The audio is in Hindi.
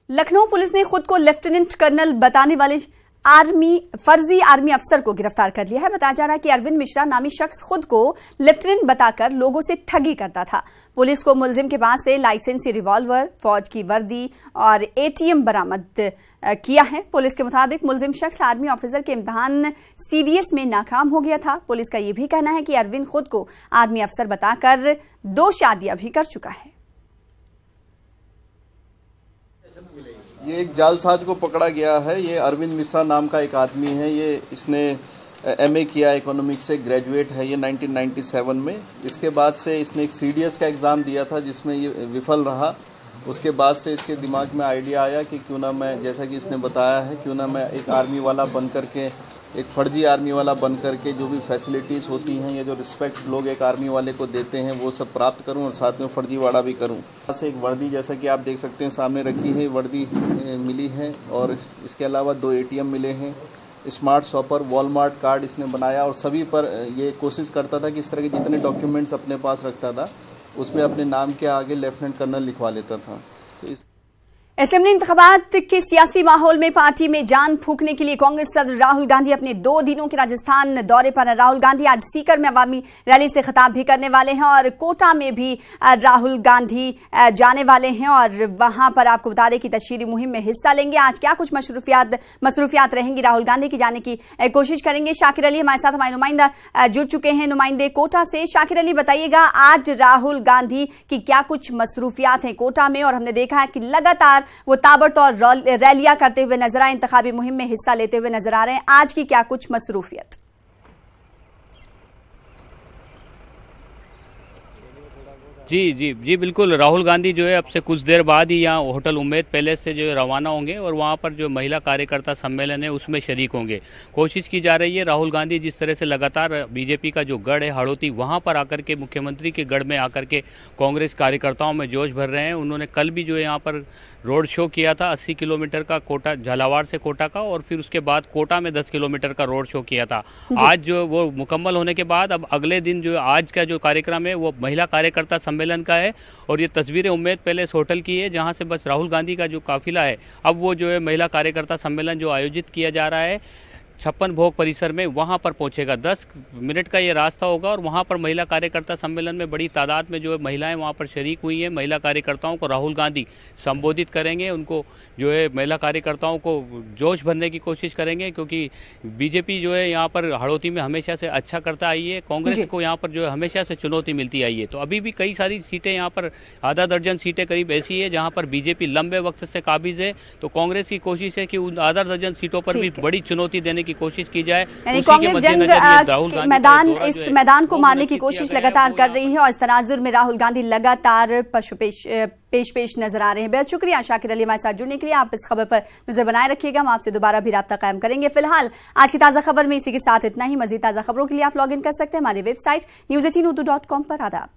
लखनऊ पुलिस ने खुद को लेफ्टिनेंट कर्नल बताने वाले फर्जी आर्मी अफसर को गिरफ्तार कर लिया है। बताया जा रहा है कि अरविंद मिश्रा नामी शख्स खुद को लेफ्टिनेंट बताकर लोगों से ठगी करता था। पुलिस को मुलजिम के पास से लाइसेंसी रिवॉल्वर, फौज की वर्दी और एटीएम बरामद किया है। पुलिस के मुताबिक मुलजिम शख्स आर्मी ऑफिसर के इम्तिहान सीडीएस में नाकाम हो गया था। पुलिस का यह भी कहना है कि अरविंद खुद को आर्मी अफसर बताकर 2 शादियां भी कर चुका है। ये एक जालसाज को पकड़ा गया है। ये अरविंद मिश्रा नाम का एक आदमी है। इसने एमए किया इकोनॉमिक्स से, ग्रेजुएट है ये 1997 में। इसके बाद से इसने एक सीडीएस का एग्ज़ाम दिया था जिसमें ये विफल रहा। उसके बाद से इसके दिमाग में आइडिया आया कि क्यों ना मैं, जैसा कि इसने बताया है, क्यों ना मैं एक आर्मी वाला बन करके, एक फर्जी आर्मी वाला बन करके जो भी फैसिलिटीज़ होती हैं या जो रिस्पेक्ट लोग एक आर्मी वाले को देते हैं वो सब प्राप्त करूं और साथ में फर्जीवाड़ा भी करूं। से एक वर्दी, जैसा कि आप देख सकते हैं सामने रखी है, वर्दी मिली है और इसके अलावा 2 एटीएम मिले हैं। स्मार्ट शॉपर, वॉलमार्ट कार्ड इसने बनाया और सभी पर ये कोशिश करता था कि इस तरह के जितने डॉक्यूमेंट्स अपने पास रखता था उसमें अपने नाम के आगे लेफ्टिनेंट कर्नल लिखवा लेता था। तो असेंबली इंतखाबात के सियासी माहौल में पार्टी में जान फूंकने के लिए कांग्रेस सदर राहुल गांधी अपने 2 दिनों के राजस्थान दौरे पर हैं। राहुल गांधी आज सीकर में अवामी रैली से खिताब भी करने वाले हैं और कोटा में भी राहुल गांधी जाने वाले हैं और वहां पर आपको बता दें कि तशहीरी मुहिम में हिस्सा लेंगे। आज क्या कुछ मसरूफियात रहेंगी राहुल गांधी की, जाने की कोशिश करेंगे। शाकिर अली हमारे साथ, हमारे नुमाइंदा जुड़ चुके हैं नुमाइंदे कोटा से। शाकिर अली, बताइएगा आज राहुल गांधी की क्या कुछ मसरूफियात हैं कोटा में, और हमने देखा है कि लगातार वो ताबड़तोड़ रैलियां करते हुए नजर आए, इंतखाबी मुहिम में हिस्सा लेते हुए नजर आ रहे हैं। आज की क्या कुछ मसरूफियत? जी बिल्कुल। राहुल गांधी जो है अब से कुछ देर बाद ही यहाँ होटल उम्मेद पैलेस से जो है रवाना होंगे और वहाँ पर जो महिला कार्यकर्ता सम्मेलन है उसमें शरीक होंगे। कोशिश की जा रही है राहुल गांधी जिस तरह से लगातार बीजेपी का जो गढ़ है हाड़ौती, वहाँ पर आकर के मुख्यमंत्री के गढ़ में आकर के कांग्रेस कार्यकर्ताओं में जोश भर रहे हैं। उन्होंने कल भी जो है यहाँ पर रोड शो किया था 80 किलोमीटर का, कोटा झालावाड़ से कोटा का, और फिर उसके बाद कोटा में 10 किलोमीटर का रोड शो किया था। आज जो वो मुकम्मल होने के बाद अब अगले दिन जो आज का जो कार्यक्रम है वो महिला कार्यकर्ता सम्मेलन का है और ये तस्वीरें उम्मेद पैलेस होटल की है जहां से बस राहुल गांधी का जो काफिला है अब वो जो है महिला कार्यकर्ता सम्मेलन जो आयोजित किया जा रहा है 56 भोग परिसर में, वहां पर पहुंचेगा। 10 मिनट का ये रास्ता होगा और वहां पर महिला कार्यकर्ता सम्मेलन में बड़ी तादाद में जो है महिलाएं वहां पर शरीक हुई हैं। महिला कार्यकर्ताओं को राहुल गांधी संबोधित करेंगे, उनको जो है महिला कार्यकर्ताओं को जोश भरने की कोशिश करेंगे क्योंकि बीजेपी जो है यहाँ पर हाड़ौती में हमेशा से अच्छा करता आई है, कांग्रेस को यहाँ पर जो है हमेशा से चुनौती मिलती आई है। तो अभी भी कई सारी सीटें यहाँ पर, आधा दर्जन सीटें करीब ऐसी है जहाँ पर बीजेपी लंबे वक्त से काबिज है। तो कांग्रेस की कोशिश है कि उन आधा दर्जन सीटों पर भी बड़ी चुनौती देने की कोशिश की जाए। कांग्रेस इस मैदान को मारने की कोशिश लगातार कर रही है और इस तनाजुर में राहुल गांधी लगातार पेश नजर आ रहे हैं। बेहद शुक्रिया शाकिर अली हमारे साथ जुड़ने के लिए। आप इस खबर पर नजर बनाए रखिएगा, हम आपसे दोबारा भी राब्ता कायम करेंगे। फिलहाल आज की ताजा खबर में इसी के साथ इतना ही। मजीद ताजा खबरों के लिए आप लॉग इन कर सकते हैं हमारी वेबसाइट news18urdu.com पर। आदाब।